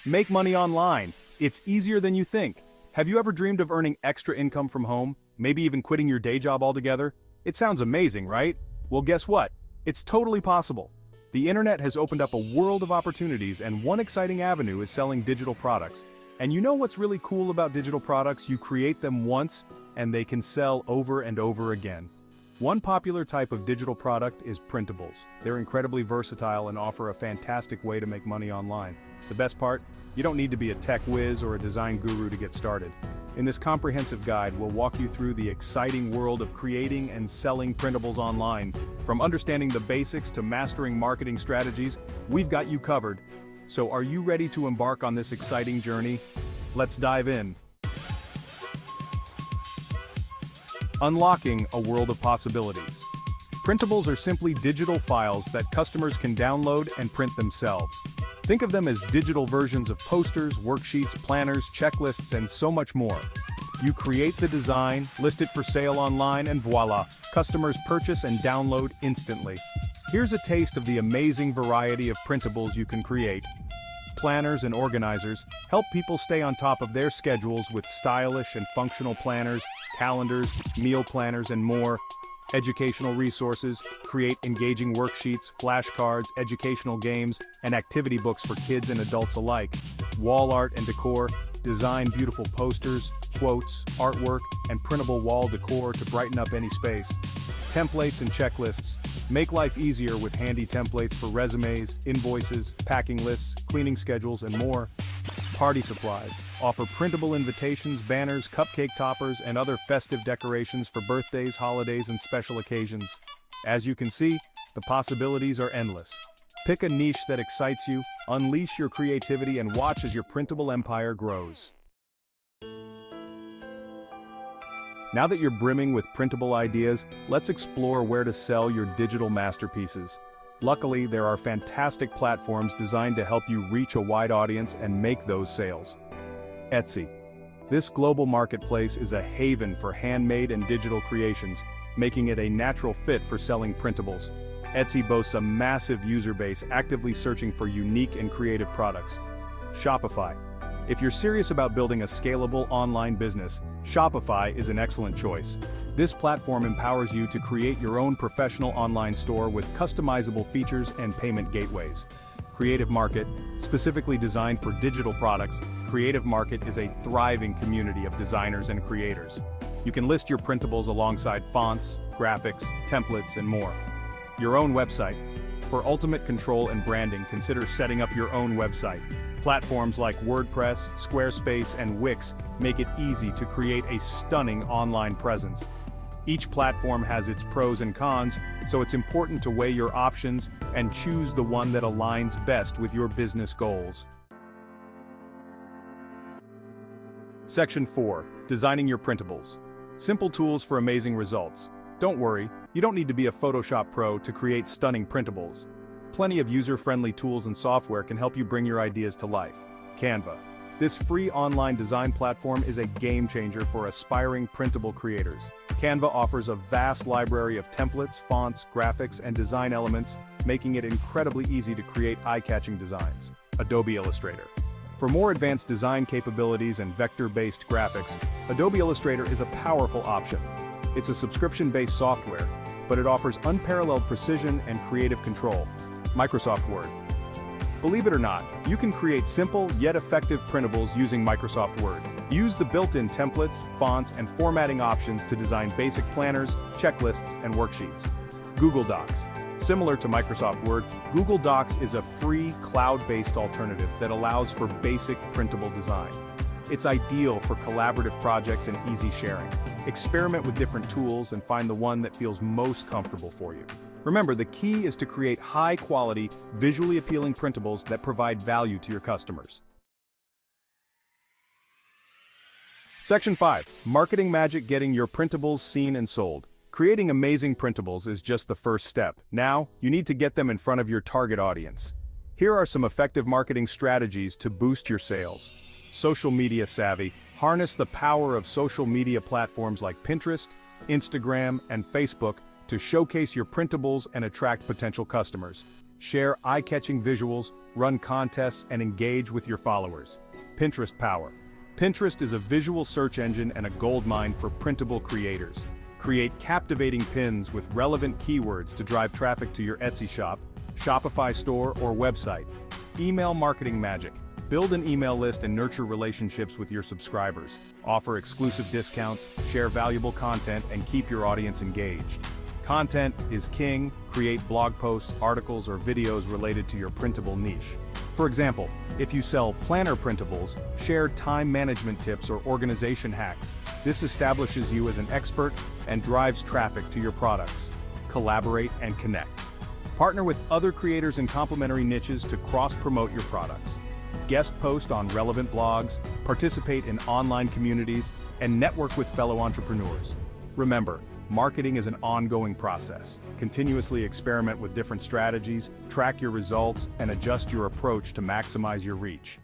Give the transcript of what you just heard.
Make money online. It's easier than you think. Have you ever dreamed of earning extra income from home? Maybe even quitting your day job altogether? It sounds amazing, right? Well, guess what? It's totally possible. The internet has opened up a world of opportunities, and one exciting avenue is selling digital products. And you know what's really cool about digital products? You create them once, and they can sell over and over again. One popular type of digital product is printables. They're incredibly versatile and offer a fantastic way to make money online. The best part? You don't need to be a tech whiz or a design guru to get started. In this comprehensive guide, we'll walk you through the exciting world of creating and selling printables online. From understanding the basics to mastering marketing strategies, we've got you covered. So are you ready to embark on this exciting journey? Let's dive in. Unlocking a world of possibilities. Printables are simply digital files that customers can download and print themselves. Think of them as digital versions of posters, worksheets, planners, checklists, and so much more. You create the design, list it for sale online, and voila, customers purchase and download instantly. Here's a taste of the amazing variety of printables you can create. Planners and organizers help people stay on top of their schedules with stylish and functional planners, calendars, meal planners, and more. Educational resources create engaging worksheets, flashcards, educational games, and activity books for kids and adults alike. Wall art and decor design beautiful posters, quotes, artwork, and printable wall decor to brighten up any space. Templates and checklists make life easier with handy templates for resumes, invoices, packing lists, cleaning schedules, and more. Party supplies offer printable invitations, banners, cupcake toppers, and other festive decorations for birthdays, holidays, and special occasions. As you can see, the possibilities are endless. Pick a niche that excites you, unleash your creativity, and watch as your printable empire grows. Now that you're brimming with printable ideas, let's explore where to sell your digital masterpieces. Luckily, there are fantastic platforms designed to help you reach a wide audience and make those sales. Etsy. This global marketplace is a haven for handmade and digital creations, making it a natural fit for selling printables. Etsy boasts a massive user base actively searching for unique and creative products. Shopify. If you're serious about building a scalable online business, Shopify is an excellent choice. This platform empowers you to create your own professional online store with customizable features and payment gateways. Creative Market, specifically designed for digital products, Creative Market is a thriving community of designers and creators. You can list your printables alongside fonts, graphics, templates, and more. Your own website. For ultimate control and branding, consider setting up your own website. Platforms like WordPress, Squarespace, and Wix make it easy to create a stunning online presence. Each platform has its pros and cons, so it's important to weigh your options and choose the one that aligns best with your business goals. Section 4. Designing your printables. Simple tools for amazing results. Don't worry, you don't need to be a Photoshop pro to create stunning printables. Plenty of user-friendly tools and software can help you bring your ideas to life. Canva. This free online design platform is a game-changer for aspiring printable creators. Canva offers a vast library of templates, fonts, graphics, and design elements, making it incredibly easy to create eye-catching designs. Adobe Illustrator. For more advanced design capabilities and vector-based graphics, Adobe Illustrator is a powerful option. It's a subscription-based software, but it offers unparalleled precision and creative control. Microsoft Word. Believe it or not, you can create simple yet effective printables using Microsoft Word. Use the built-in templates, fonts, and formatting options to design basic planners, checklists, and worksheets. Google Docs. Similar to Microsoft Word, Google Docs is a free, cloud-based alternative that allows for basic printable design. It's ideal for collaborative projects and easy sharing. Experiment with different tools and find the one that feels most comfortable for you. Remember, the key is to create high-quality, visually appealing printables that provide value to your customers. Section 5. Marketing magic: getting your printables seen and sold. Creating amazing printables is just the first step. Now, you need to get them in front of your target audience. Here are some effective marketing strategies to boost your sales. Social media savvy. Harness the power of social media platforms like Pinterest, Instagram, and Facebook to showcase your printables and attract potential customers. Share eye-catching visuals, run contests, and engage with your followers. Pinterest power. Pinterest is a visual search engine and a goldmine for printable creators. Create captivating pins with relevant keywords to drive traffic to your Etsy shop, Shopify store, or website. Email marketing magic. Build an email list and nurture relationships with your subscribers. Offer exclusive discounts, share valuable content, and keep your audience engaged. Content is king. Create blog posts, articles, or videos related to your printable niche. For example, if you sell planner printables, share time management tips or organization hacks. This establishes you as an expert and drives traffic to your products. Collaborate and connect. Partner with other creators in complementary niches to cross-promote your products. Guest post on relevant blogs, participate in online communities, and network with fellow entrepreneurs. Remember, marketing is an ongoing process. Continuously experiment with different strategies, track your results, and adjust your approach to maximize your reach.